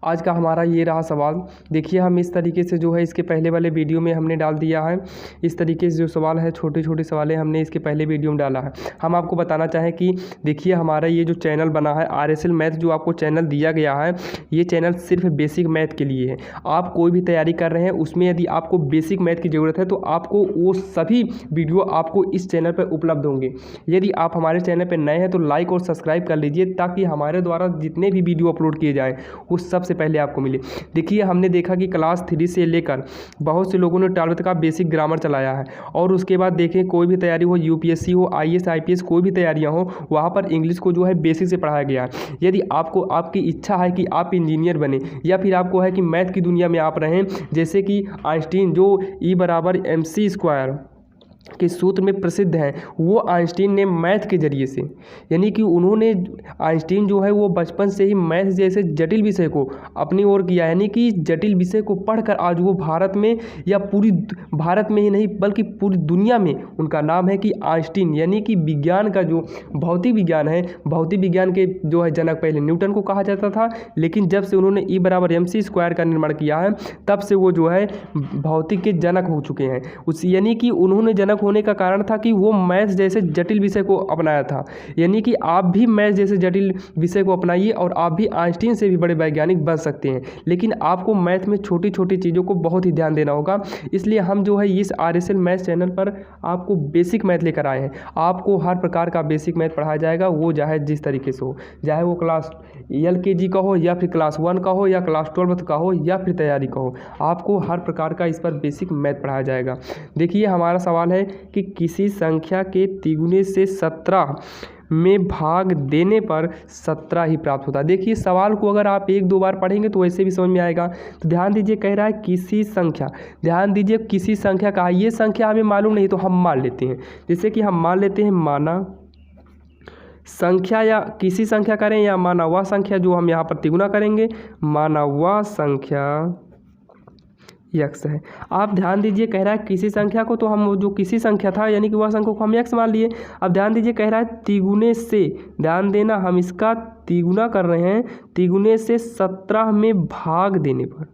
आज का हमारा ये रहा सवाल। देखिए हम इस तरीके से जो है इसके पहले वाले वीडियो में हमने डाल दिया है। इस तरीके से जो सवाल है, छोटे छोटे सवाल हमने इसके पहले वीडियो में डाला है। हम आपको बताना चाहें कि देखिए हमारा ये जो चैनल बना है RSL मैथ, जो आपको चैनल दिया गया है, ये चैनल सिर्फ बेसिक मैथ के लिए है। आप कोई भी तैयारी कर रहे हैं उसमें यदि आपको बेसिक मैथ की ज़रूरत है तो आपको वो सभी वीडियो आपको इस चैनल पर उपलब्ध होंगे। यदि आप हमारे चैनल पर नए हैं तो लाइक और सब्सक्राइब कर लीजिए, ताकि हमारे द्वारा जितने भी वीडियो अपलोड किए जाएँ वो सबसे पहले आपको मिले। देखिए हमने देखा कि क्लास 3 से लेकर बहुत से लोगों ने 12वीं का बेसिक ग्रामर चलाया है, और उसके बाद देखें कोई भी तैयारी हो, UPSC हो, IAS IPS कोई भी तैयारियां हो, वहाँ पर इंग्लिश को जो है बेसिक से पढ़ाया गया है। यदि आपको आपकी इच्छा है कि आप इंजीनियर बने, या फिर आपको है कि मैथ की दुनिया में आप रहें, जैसे कि आइंस्टीन जो E = mc² के सूत्र में प्रसिद्ध हैं, वो आइंस्टीन ने मैथ के जरिए से, यानी कि उन्होंने आइंस्टीन जो है वो बचपन से ही मैथ जैसे जटिल विषय को अपनी ओर किया, यानी कि जटिल विषय को पढ़कर आज वो भारत में, या पूरी भारत में ही नहीं बल्कि पूरी दुनिया में उनका नाम है कि आइंस्टीन, यानी कि विज्ञान का जो भौतिक विज्ञान है, भौतिक विज्ञान के जो है जनक पहले न्यूटन को कहा जाता था, लेकिन जब से उन्होंने E = mc² का निर्माण किया है, तब से वो जो है भौतिक के जनक हो चुके हैं। उस यानी कि उन्होंने जनक होने का कारण था कि वो मैथ जैसे जटिल विषय को अपनाया था। यानी कि आप भी मैथ जैसे जटिल विषय को अपनाइए और आप भी आइंस्टीन से भी बड़े वैज्ञानिक बन सकते हैं। लेकिन आपको मैथ में छोटी छोटी चीज़ों को बहुत ही ध्यान देना होगा। इसलिए हम जो है इस RSL मैथ चैनल पर आपको बेसिक मैथ लेकर आए हैं। आपको हर प्रकार का बेसिक मैथ पढ़ाया जाएगा, वो चाहे जिस तरीके से हो, चाहे वो क्लास LKG का हो, या फिर क्लास 1 का हो, या क्लास 12 का हो, या फिर तैयारी का हो, आपको हर प्रकार का इस पर बेसिक मैथ पढ़ाया जाएगा। देखिए हमारा सवाल है कि किसी संख्या के तिगुने से 17 में भाग देने पर 17 ही प्राप्त होता है। देखिए सवाल को अगर आप 1-2 बार पढ़ेंगे तो वैसे भी समझ में आएगा। तो ध्यान दीजिए, कह रहा है किसी संख्या, ध्यान दीजिए किसी संख्या कहा, ये संख्या हमें मालूम नहीं तो हम मान लेते हैं। जैसे कि हम मान लेते हैं माना संख्या, या किसी संख्या करें या माना वह संख्या, जो हम यहाँ पर तिगुना करेंगे, माना वह संख्या x है। आप ध्यान दीजिए, कह रहा है किसी संख्या को, तो हम जो किसी संख्या था यानी कि वह संख्या को हम x मान लिए। अब ध्यान दीजिए, कह रहा है तिगुने से, ध्यान देना हम इसका तिगुना कर रहे हैं, तिगुने से 17 में भाग देने पर,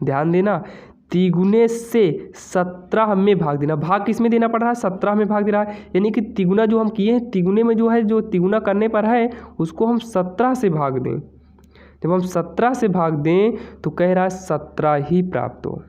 ध्यान देना, तिगुने से 17 में भाग देना। भाग किस में देना पड़ रहा है? 17 में भाग दे रहा है, यानी कि तिगुना जो हम किए हैं, तिगुने में जो है जो तिगुना करने पर है उसको हम 17 से भाग दें। जब हम 17 से भाग दें तो कह रहा है 17 ही प्राप्त हो।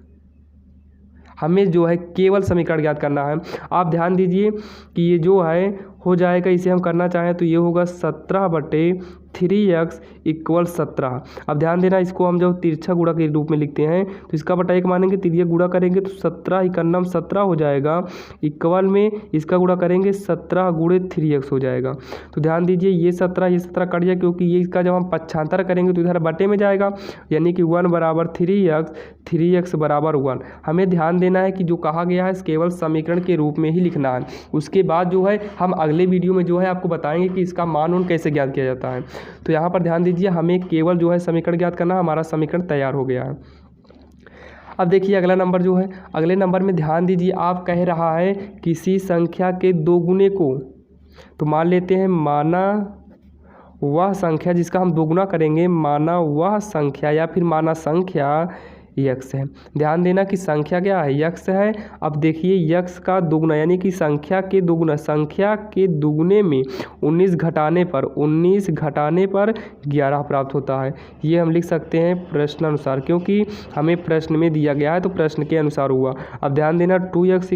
हमें जो है केवल समीकरण ज्ञात करना है। आप ध्यान दीजिए कि ये जो है हो जाएगा, इसे हम करना चाहें तो ये होगा 17/3x = 17। अब ध्यान देना, इसको हम जब तिरछा गुणा के रूप में लिखते हैं तो इसका बटा 1 मानेंगे, तिर्यक गुणा करेंगे तो 17 × 9 17 हो जाएगा, इक्वल में इसका गुणा करेंगे 17 × 3x हो जाएगा। तो ध्यान दीजिए ये 17 कट जाए, क्योंकि ये इसका जब हम पक्षांतर करेंगे तो इधर बटे में जाएगा, यानी कि 1 = 3x, 3x = 1। हमें ध्यान देना है कि जो कहा गया है केवल समीकरण के रूप में ही लिखना है। उसके बाद जो है हम अगले वीडियो में जो है आपको बताएंगे कि इसका मान उन कैसे ज्ञात किया जाता है। तो यहाँ पर ध्यान दीजिए, हमें केवल जो है समीकरण ज्ञात करना, हमारा समीकरण तैयार हो गया है। अब देखिए अगला नंबर जो है, अगले नंबर में ध्यान दीजिए, आप कह रहा है किसी संख्या के 2 गुने को, तो मान लेते हैं माना वह संख्या जिसका हम 2 गुना करेंगे, माना वह संख्या या फिर माना संख्या x है। ध्यान देना कि संख्या क्या है? x है। अब देखिए x का दुगुना, यानी कि संख्या के दुगुना, संख्या के दुगुने में 19 घटाने पर 11 प्राप्त होता है। ये हम लिख सकते हैं प्रश्नानुसार, क्योंकि हमें प्रश्न में दिया गया है तो प्रश्न के अनुसार हुआ। अब ध्यान देना 2x =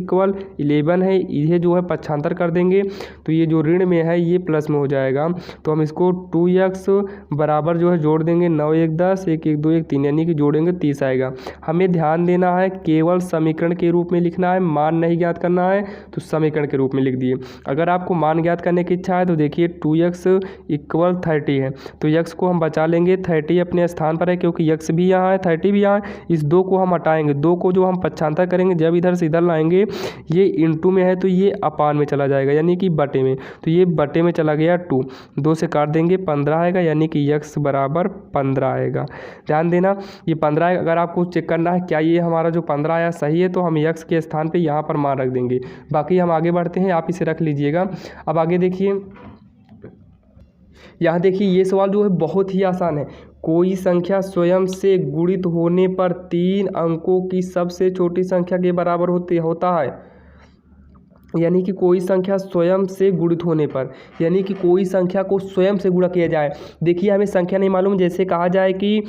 11 है, ये जो है पक्षांतर कर देंगे तो ये जो ऋण में है ये प्लस में हो जाएगा। तो हम इसको 2x बराबर जो है जोड़ देंगे, 9 1 10, 1 1 2 1 3, यानी कि जोड़ेंगे 30 आएगा। हमें ध्यान देना है केवल समीकरण के रूप में लिखना है, मान नहीं ज्ञात करना है तो समीकरण के रूप में लिख दिए। अगर आपको मान ज्ञात करने की इच्छा है तो देखिए 2x = 30 है, तो x को हम बचा लेंगे, 30 अपने स्थान पर है क्योंकि x भी यहाँ है, 30 भी यहाँ है। इस 2 को हम हटाएंगे, 2 को जो हम पक्षांतर करेंगे, जब इधर से इधर लाएंगे, ये इंटू में है तो ये अपान में चला जाएगा, यानी कि बटे में, तो ये बटे में चला गया 2, 2 से काट देंगे 15 आएगा, यानी कि x = 15 आएगा। ध्यान देना ये 15 है। अगर आपको चेक करना है क्या ये हमारा जो 15 आया सही है, तो हम x के स्थान पे यहाँ पर मान रख देंगे। बाकी हम आगे बढ़ते हैं, आप इसे रख लीजिएगा। अब आगे देखिए यहाँ देखिए ये सवाल जो है बहुत ही आसान है। कोई संख्या स्वयं से गुणित होने पर 3 अंकों की सबसे छोटी संख्या के बराबर होता है। यानी कि कोई संख्या स्वयं से गुणित होने पर, यानी कि कोई संख्या को स्वयं से गुणा किया जाए। देखिए हमें संख्या नहीं मालूम, जैसे कहा जाए कि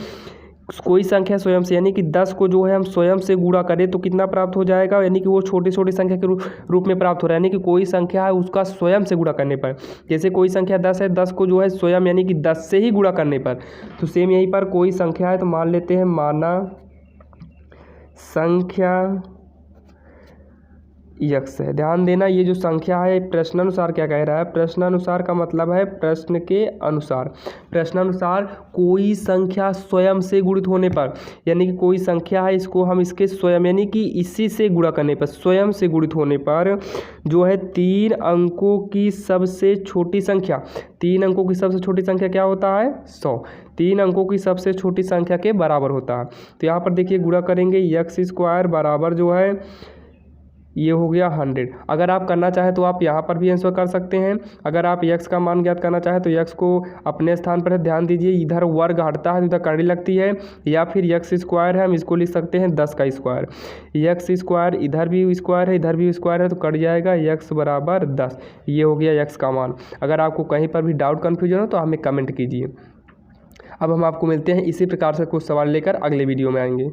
कोई संख्या स्वयं से, यानी कि 10 को जो है हम स्वयं से गुणा करें तो कितना प्राप्त हो जाएगा, यानी कि वो छोटी छोटी संख्या के रूप में प्राप्त हो रहा है। यानी कि कोई संख्या है उसका स्वयं से गुणा करने पर, जैसे कोई संख्या 10 है, 10 को जो है स्वयं यानी कि 10 से ही गुणा करने पर। तो सेम यहीं पर कोई संख्या है तो मान लेते हैं माना संख्या यक्स है। ध्यान देना ये जो संख्या है प्रश्नानुसार क्या कह रहा है, प्रश्नानुसार का मतलब है प्रश्न के अनुसार। प्रश्नानुसार कोई संख्या स्वयं से गुणित होने पर, यानी कि कोई संख्या है इसको हम इसके स्वयं यानी कि इसी से गुणा करने पर, स्वयं से गुणित होने पर जो है 3 अंकों की सबसे छोटी संख्या, 3 अंकों की सबसे छोटी संख्या क्या होता है 100, 3 अंकों की सबसे छोटी संख्या के बराबर होता है। तो यहाँ पर देखिए गुणा करेंगे यक्स स्क्वायर बराबर जो है ये हो गया 100। अगर आप करना चाहें तो आप यहाँ पर भी आंसर कर सकते हैं। अगर आप यक्स का मान ज्ञात करना चाहें तो यक्स को अपने स्थान पर ध्यान दीजिए, इधर वर्ग हटता है तो इधर कड़ी लगती है, या फिर यक्स स्क्वायर है हम इसको लिख सकते हैं 10 का स्क्वायर। यक्स स्क्वायर इधर भी स्क्वायर है इधर भी स्क्वायर है तो कट जाएगा यक्स बराबर 10। ये हो गया यक्स का मान। अगर आपको कहीं पर भी डाउट कन्फ्यूजन हो तो हमें कमेंट कीजिए। अब हम आपको मिलते हैं इसी प्रकार से कुछ सवाल लेकर अगले वीडियो में आएंगे।